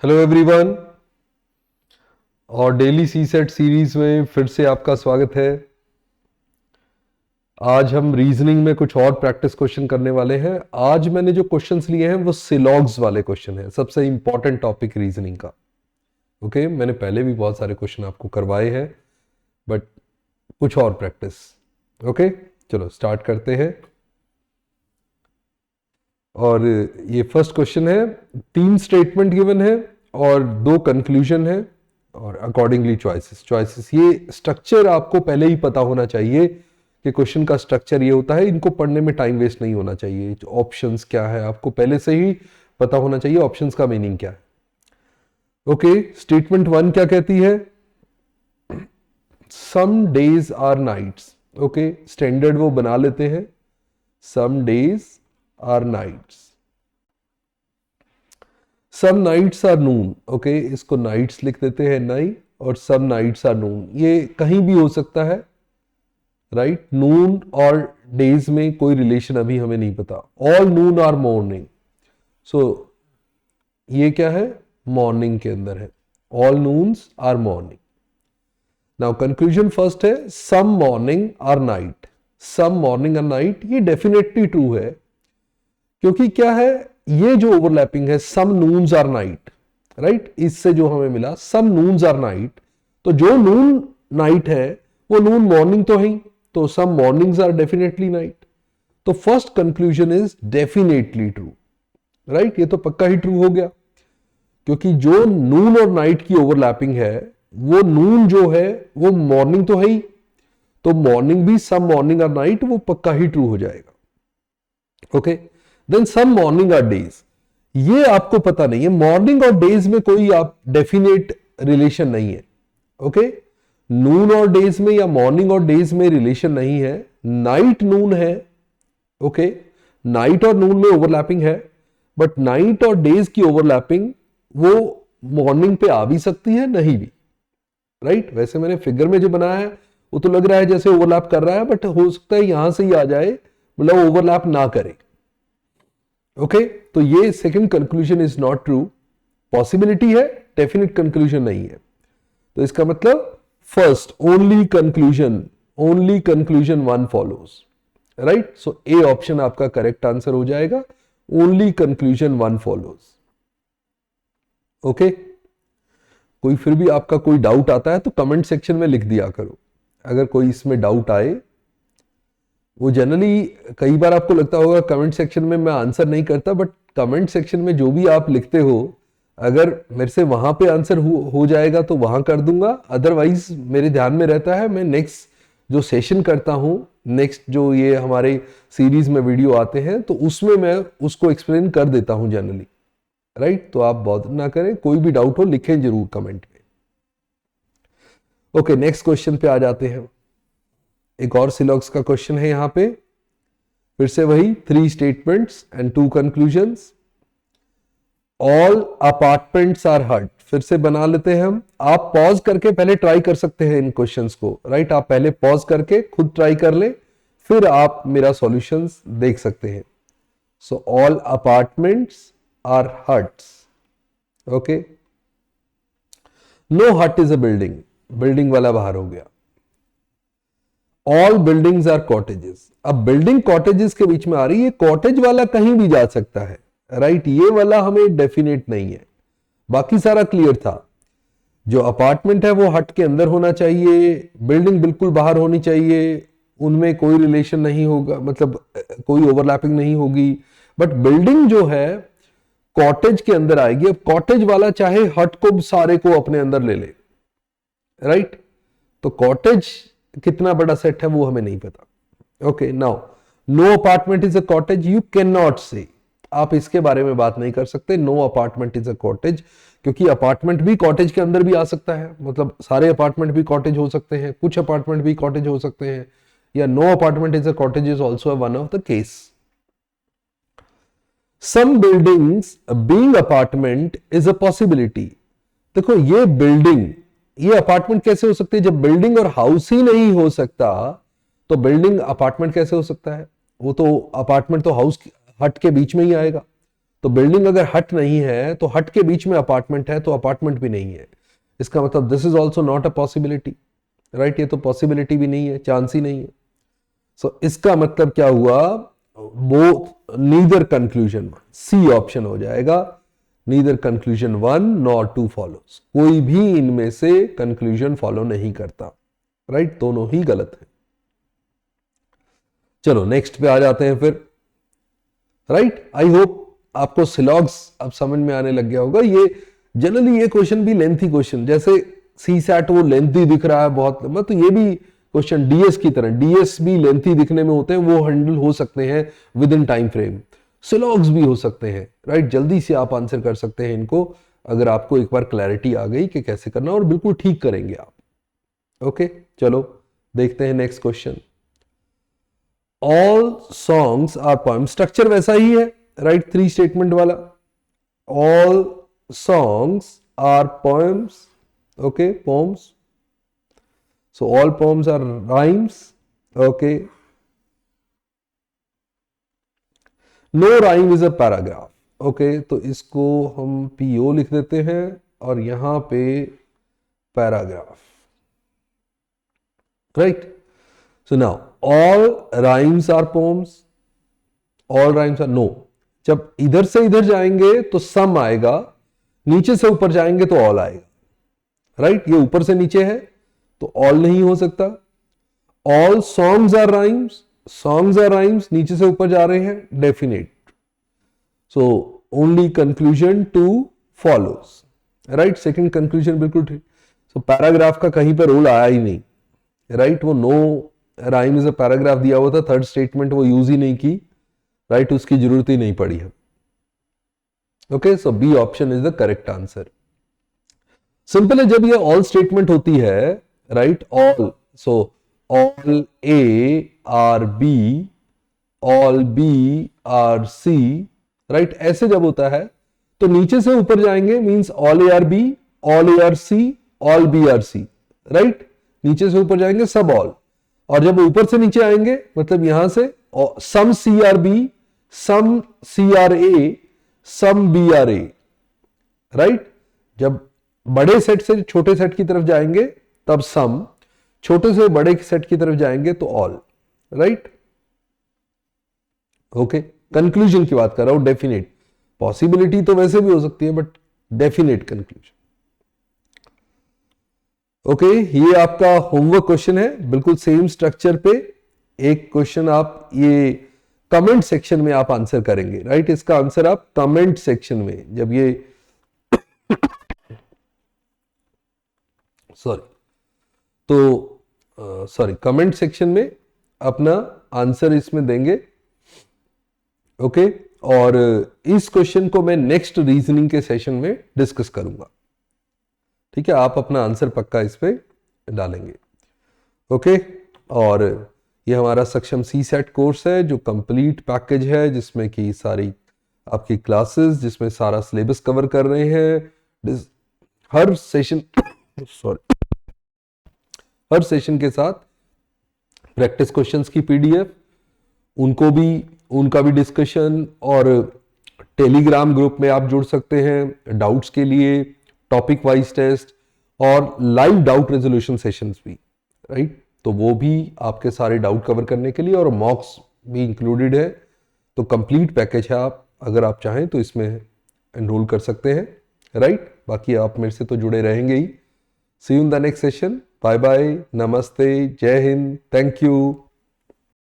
Hello everyone. और daily सी set series में फिर से आपका स्वागत है। आज हम रीजनिंग में कुछ और प्रैक्टिस क्वेश्चन करने वाले हैं। आज मैंने जो क्वेश्चंस लिए हैं वो सिलॉग्स वाले क्वेश्चन हैं, सबसे इंपॉर्टेंट टॉपिक रीजनिंग का। ओके, मैंने पहले भी बहुत सारे क्वेश्चन आपको करवाए हैं, बट कुछ और प्रैक्टिस। ओके, चलो स्टार्ट करते हैं। और ये फर्स्ट क्वेश्चन है, 3 स्टेटमेंट गिवन है और 2 कंक्लूजन है और अकॉर्डिंगली चॉइसेस। ये स्ट्रक्चर आपको पहले ही पता होना चाहिए कि क्वेश्चन का स्ट्रक्चर ये होता है। इनको पढ़ने में टाइम वेस्ट नहीं होना चाहिए। ऑप्शंस क्या है आपको पहले से ही पता होना चाहिए, ऑप्शंस का मीनिंग क्या है। ओके, स्टेटमेंट 1 क्या कहती है? Some days are nights. Okay, standard वो बना लेते हैं, some days are nights. Some nights are noon. Okay, इसको नाइट्स लिख देते हैं नाई, और सम नाइट्स आर नून ये कहीं भी हो सकता है, राइट। नून और डेज में कोई रिलेशन अभी हमें नहीं पता। All noon are morning, so ये क्या है? मॉर्निंग के अंदर है। All noons are morning. Now conclusion first है, some morning are night. Some morning are night ये डेफिनेटली ट्रू है, क्योंकि क्या है, ये जो ओवरलैपिंग है some noons are night, right, इससे जो हमें मिला सम नून्स आर नाइट, तो जो नून नाइट है वो नून मॉर्निंग तो है ही, तो सम मॉर्निंग्स आर डेफिनेटली नाइट। तो first conclusion is definitely true, right. ये तो पक्का ही ट्रू हो गया, क्योंकि जो नून और नाइट की ओवरलैपिंग है वो नून जो है वो मॉर्निंग तो है ही, तो मॉर्निंग भी सम मॉर्निंग आर नाइट वो पक्का ही ट्रू हो जाएगा। Okay, then some morning are days, ये आपको पता नहीं है। मॉर्निंग और डेज में कोई आप डेफिनेट रिलेशन नहीं है। ओके, नून और डेज में या मॉर्निंग और डेज में रिलेशन नहीं है। नाइट नून है, ओके, नाइट और नून में ओवरलैपिंग है, बट नाइट और डेज की ओवरलैपिंग वो मॉर्निंग पे आ भी सकती है, नहीं भी, राइट। वैसे मैंने फिगर में जो बनाया है वो तो लग रहा है जैसे ओवरलैप कर रहा है, बट हो सकता है यहां से ही आ जाए, मतलब ओवरलैप ना करे। ओके, तो ये second conclusion is not true. Possibility है, डेफिनेट कंक्लूजन नहीं है। तो इसका मतलब first only conclusion 1 follows, right. So A option आपका करेक्ट आंसर हो जाएगा, ओनली कंक्लूजन 1 फॉलोज। ओके, कोई फिर भी आपका कोई डाउट आता है तो कमेंट सेक्शन में लिख दिया करो। अगर कोई इसमें डाउट आए, वो जनरली कई बार आपको लगता होगा कमेंट सेक्शन में मैं आंसर नहीं करता, बट कमेंट सेक्शन में जो भी आप लिखते हो, अगर मेरे से वहां पे आंसर हो जाएगा तो वहां कर दूंगा। अदरवाइज मेरे ध्यान में रहता है, मैं नेक्स्ट जो सेशन करता हूं, नेक्स्ट जो ये हमारे सीरीज में वीडियो आते हैं, तो उसमें मैं उसको एक्सप्लेन कर देता हूं जनरली, राइट। तो आप बॉदर ना करें, कोई भी डाउट हो लिखें जरूर कमेंट में। ओके, नेक्स्ट क्वेश्चन पे आ जाते हैं। एक और सिलॉग्स का क्वेश्चन है यहां पे, फिर से वही 3 statements and 2 conclusions. All apartments are hut. फिर से बना लेते हैं हम। आप पॉज करके पहले ट्राई कर सकते हैं इन क्वेश्चंस को, राइट। आप पहले पॉज करके खुद ट्राई कर ले, फिर आप मेरा सॉल्यूशंस देख सकते हैं। So all apartments are huts. Okay, no hut is a building, building वाला बाहर हो गया। All buildings are cottages. अब बिल्डिंग कॉटेजेस के बीच में आ रही है, कॉटेज वाला कहीं भी जा सकता है, राइट। ये वाला हमें डेफिनेट नहीं है, बाकी सारा क्लियर था। जो अपार्टमेंट है वो हट के अंदर होना चाहिए, बिल्डिंग बिल्कुल बाहर होनी चाहिए, उनमें कोई रिलेशन नहीं होगा, मतलब कोई ओवरलैपिंग नहीं होगी। बट बिल्डिंग जो है कॉटेज के अंदर आएगी। अब कॉटेज वाला चाहे हट को सारे को अपने अंदर ले ले, राइट। तो कॉटेज कितना बड़ा सेट है वो हमें नहीं पता। Okay, now no apartment is a cottage, you can not say, आप इसके बारे में बात नहीं कर सकते no apartment is a cottage, क्योंकि अपार्टमेंट भी कॉटेज के अंदर भी आ सकता है। मतलब सारे अपार्टमेंट भी कॉटेज हो सकते हैं, कुछ अपार्टमेंट भी कॉटेज हो सकते हैं, या no apartment is a cottage is also one of the case. Some buildings being apartment is a possibility. देखो ये बिल्डिंग, ये अपार्टमेंट कैसे हो सकती है? जब बिल्डिंग और हाउस ही नहीं हो सकता तो बिल्डिंग अपार्टमेंट कैसे हो सकता है? वो तो अपार्टमेंट तो हाउस हट के बीच में ही आएगा। तो बिल्डिंग अगर हट नहीं है तो हट के बीच में अपार्टमेंट है तो अपार्टमेंट भी नहीं है। इसका मतलब this is also not a possibility, right? ये तो पॉसिबिलिटी भी नहीं है, चांस ही नहीं है। सो इसका मतलब क्या हुआ, वो नीदर कंक्लूजन, सी ऑप्शन हो जाएगा, नीदर कंक्लूजन 1 नॉर 2 फॉलोज, कोई भी इनमें से कंक्लूजन फॉलो नहीं करता, राइट? दोनों ही गलत है। चलो नेक्स्ट पे आ जाते हैं फिर, राइट? आई होप आपको सिलॉग्स अब समझ में आने लग गया होगा। ये जनरली ये क्वेश्चन भी लेंथी क्वेश्चन, जैसे सी सैट वो लेंथी दिख रहा है बहुत लंबा, तो ये भी क्वेश्चन डीएस की तरह, डीएस भी लेंथी दिखने में होते हैं, वो हैंडल हो सकते हैं विद इन टाइम फ्रेम। सिलॉग्स भी हो सकते हैं, राइट? जल्दी से आप आंसर कर सकते हैं इनको, अगर आपको एक बार क्लैरिटी आ गई कि कैसे करना, और बिल्कुल ठीक करेंगे आप। ओके, चलो देखते हैं next question. All songs are poem, structure वैसा ही है, राइट? 3 स्टेटमेंट वाला। All songs are poems, okay, poems. So all poems are rhymes, okay. No rhyme is a paragraph, okay. तो इसको हम PO लिख देते हैं और यहां पे paragraph, right? So now all rhymes are poems, all rhymes are no. जब इधर से इधर जाएंगे तो सम आएगा, नीचे से ऊपर जाएंगे तो ऑल आएगा, राइट? ये ऊपर से नीचे है तो ऑल नहीं हो सकता। All songs are rhymes, songs are rhymes, नीचे से ऊपर जा रहे हैं, definite. So only conclusion 2 follows, right? Second conclusion बिल्कुल ठीक। सो पैराग्राफ का कहीं पर रोल आया ही नहीं, राइट? वो no rhyme is a paragraph दिया हुआ था, थर्ड स्टेटमेंट वो यूज ही नहीं की, राइट? उसकी जरूरत ही नहीं पड़ी है। Okay, so B option is the correct answer. Simple है, जब ये ऑल स्टेटमेंट होती है, right? All, so all A are B, all B are C, right? ऐसे जब होता है तो नीचे से ऊपर जाएंगे means all A are B, all A are C, all B are C, right? नीचे से ऊपर जाएंगे सब ऑल, और जब ऊपर से नीचे आएंगे मतलब यहां से some C are B, some C are A, some B are A, right? जब बड़े सेट से छोटे सेट की तरफ जाएंगे तब सम, छोटे से बड़े सेट की तरफ जाएंगे तो ऑल, राइट? ओके, कंक्लूजन की बात कर रहा हूं, डेफिनेट। पॉसिबिलिटी तो वैसे भी हो सकती है बट डेफिनेट कंक्लूजन। ओके, ये आपका होमवर्क क्वेश्चन है, बिल्कुल सेम स्ट्रक्चर पे एक क्वेश्चन आप ये कमेंट सेक्शन में आप आंसर करेंगे, राइट? इसका आंसर आप कमेंट सेक्शन में, जब ये कमेंट सेक्शन में अपना आंसर इसमें देंगे, ओके? और इस क्वेश्चन को मैं नेक्स्ट रीजनिंग के सेशन में डिस्कस करूंगा, ठीक है? आप अपना आंसर पक्का इस पे डालेंगे, ओके? और ये हमारा सक्षम सी सेट कोर्स है जो कंप्लीट पैकेज है, जिसमें कि सारी आपकी क्लासेस, जिसमें सारा सिलेबस कवर कर रहे हैं, हर सेशन हर सेशन के साथ प्रैक्टिस क्वेश्चंस की पीडीएफ, उनका भी डिस्कशन, और टेलीग्राम ग्रुप में आप जुड़ सकते हैं डाउट्स के लिए, टॉपिक वाइज टेस्ट और लाइव डाउट रेजोल्यूशन सेशंस भी, राइट? तो वो भी आपके सारे डाउट कवर करने के लिए, और मॉक्स भी इंक्लूडेड है। तो कंप्लीट पैकेज है, आप अगर आप चाहें तो इसमें एनरोल कर सकते हैं, राइट? बाकी आप मेरे से तो जुड़े रहेंगे ही। See you in the next session. Bye bye, नमस्ते, जय हिंद, थैंक यू।